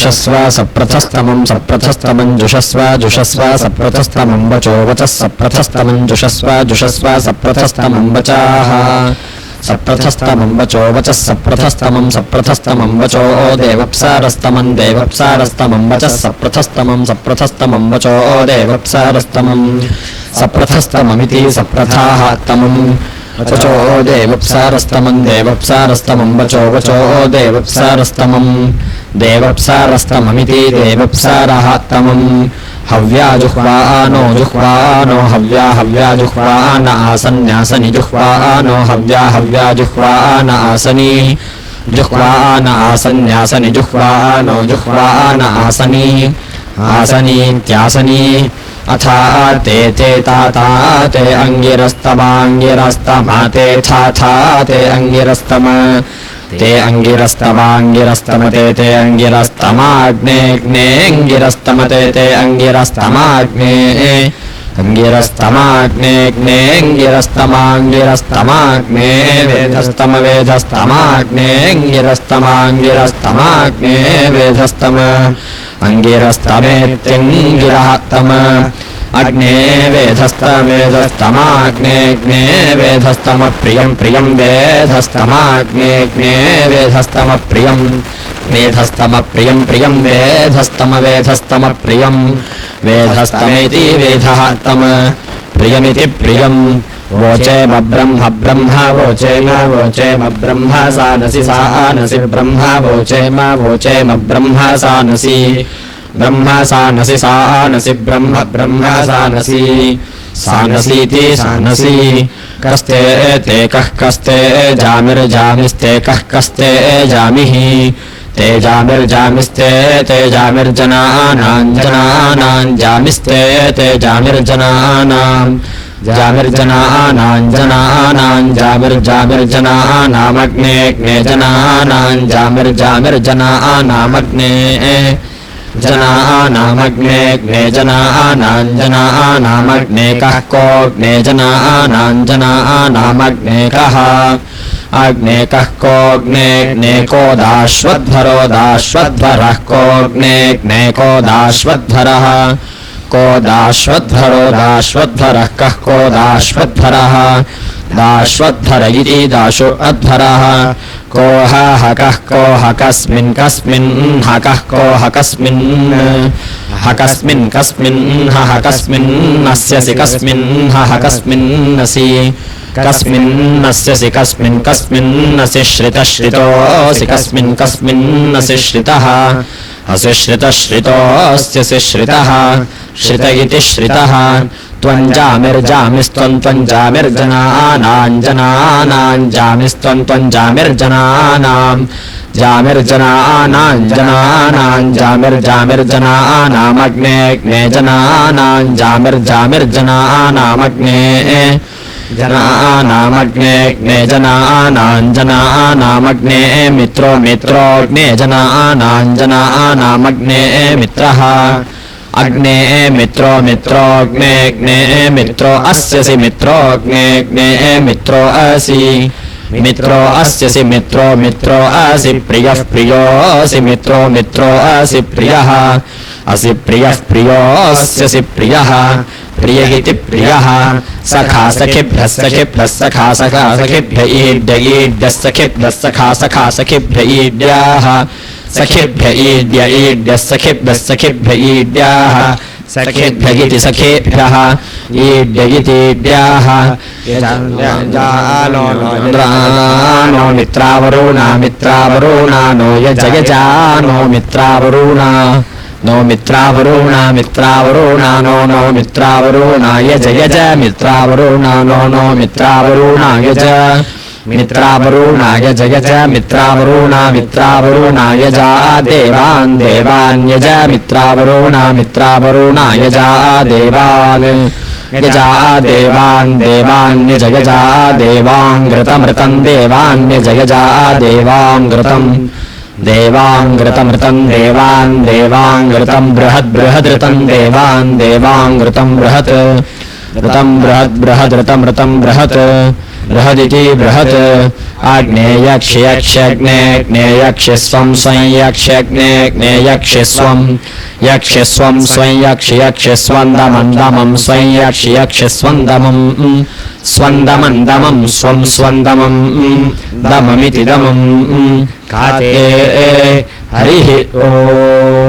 जुषस्व सप्रथस्तमं सप्रथस्तमं जुषस्व जुषस्व सप्रथस्तमं वचो वचः सप्रथस्तमं जुषस्व जुषस्व सप्रथस्तमं वचाः सप्रथस्तमं वचो वचः सप्रथस्तमं सप्रथस्तमं वचो देवप्सारस्तमं देवप्सारस्तमं वचः सप्रथस्तमं सप्रथस्तमं वचो देवप्सारस्तमं सप्रथस्तममिति सप्रथाः तमं वचो देवप्सारस्तमं देवप्सारस्तमं वचो वचो देवप्सारस्तमं देवप्सारस्तममिति देवप्सारः तमं हव्याजुह्वानो जुह्वानो हव्या हव्याजुह्वान आसन्यासनि जुह्वानो हव्या हव्याजुह्वान आसनि जुह्वान आसन्यासनि जुह्वानो जुह्वान आसनि आसनीत्यासनि अथा ते ते ताता ते अंगिरस्तमांगिरस्तमा ते था था ते अंगिरस्तम ते अंगिरस्तमांगिरस्तम ते अंगिरस्तमाग्नेऽग्नेऽङ्गिरस्तम ते अंगिरस्तमाग्ने अंगिरस्तमाग्नेऽग्नेऽङ्गिरस्तमाङ्गिरस्तमाग्ने वेधस्तम वेधस्तमाग्नेऽङ्गिरस्तमाङ्गिरस्तमाग्ने वेधस्तम अंगिरस्तमेत्यङ्गिरस्तम अग्ने वेधस्तमेधस्तमाग्नेऽग्ने वेधस्तम प्रियं प्रियं वेधस्तमाग्नेऽग्ने वेधस्तम प्रियं वेधस्तम प्रियं प्रियं वेधस्तम वेधस्तम प्रियं वेधस्तमेति वेधः तम प्रियमिति प्रियं वोचेम ब्रह्म ब्रह्म वोचेम वोचेम ब्रह्म सानसि सानसि ब्रह्म वोचेम वोचेम ब्रह्म सानसि ब्रह्म सानसि सानसि ब्रह्म ब्रह्म सानसि सानसीति सानसि कस्ते ते कः कस्ते जामिर्जामिस्ते कः कस्ते जामिः ते जामिर्जामिस्ते ते जामिर्जनानां जनानां जामिस्ते ते जामिर्जनानां जामिर्जनानां जनानां जामिर्जामिर्जनानामग्नेऽग्ने जनानां जामिर्जामिर्जनानामग्ने जनानामग्नेऽग्ने जनानां जनानामग्ने कः कोऽग्ने जनानां जनानामग्ने कः अग्ने कः कोऽग्नेऽग्ने को दाश्वध्वरो दाश्वध्वरः कोऽग्नेऽग्ने को दाश्वध्वरः को दाश्वध्वरो दाश्वध्वरः कः को दाश्वध्वरः दाश्वध्वर इति दाशो अध्वरः को हकः को हकस्मिन् कस्मिन् हकः को हकस्मिन् हकस्मिन् कस्मिन् हकस्मिन्नस्यसि कस्मिन् हकस्मिन्नसि कस्मिन्नस्यसि कस्मिन् कस्मिन्नसि श्रितः श्रितोऽसि कस्मिन् कस्मिन्नसि श्रितः असि श्रितः श्रितोऽस्यसि श्रितः श्रित इति श्रितः त्वं जामिर्जामिस्त्वं त्वं जामिर्जनानां जनानां जामिस्त्वं त्वं जामिर्जनानां जामिर्जनानां जनानां जामिर्जामिर्जनानामग्नेऽग्ने जनानां जामिर्जामिर्जनानामग्ने जनानामग्नेऽग्ने जनानां जनानामग्ने मित्रो मित्रोऽग्ने जनानां जनानामग्ने मित्रः अग्ने मित्रो मित्रोऽग्नेऽग्ने मित्रो अस्यसि मित्रोऽग्नेऽग्ने मित्रो असि मित्रो अस्यसि मित्रो मित्रो असि प्रियः प्रियोऽसि मित्रो मित्रो असि प्रियः असि प्रियः प्रियोऽस्यसि प्रियः प्रिय इति प्रियः सखा सखिभ्यः सखिभ्यः सखा सखा सखिभ्य ईड्य ईड्यः सखिभ्यः सखा सखा सखिभ्य ईड्याः सखिभ्य ईड्य ईड्यः सखिभ्यः सखिभ्य ईड्याः सखेभ्य इति सखेभ्यः ईड्य इति ईड्याः नो मित्रावरुणा मित्रावरुणा नो यजयजानो मित्रावरुणा नो मित्रावरुणा मित्रावरुणा नो नो मित्रावरुणा यज यज मित्रावरुणा नो नो मित्रावरुणा यज मित्रावरुणा यज यज मित्रावरुणा मित्रावरुणा यजा देवान् देवान् यज मित्रावरुणा मित्रावरुणा यजा देवान् यजा देवान् देवान् यज यजा देवाङ्घृतमृतं देवान् यज यजा देवाङ्घृतम् देवाङ्घृतमृतं देवान् देवाङ्घृतं बृहद् बृहदृतं देवान् देवाङ्घृतं बृहत् ऋतं बृहद् बृहदृतं ऋतं बृहत् बृहदिति बृहत् आग्नेयक्ष्यग्नेयक्ष्यस्वं स्वं यक्ष्यग्नेयक्ष्यस्वं स्वं यक्ष्यस्वन्दमन्दमं स्वं यक्ष्यस्वन्दमं स्वन्दमन्दमं स्वं स्वन्दमं दममिति दमं काते हरिः ओ।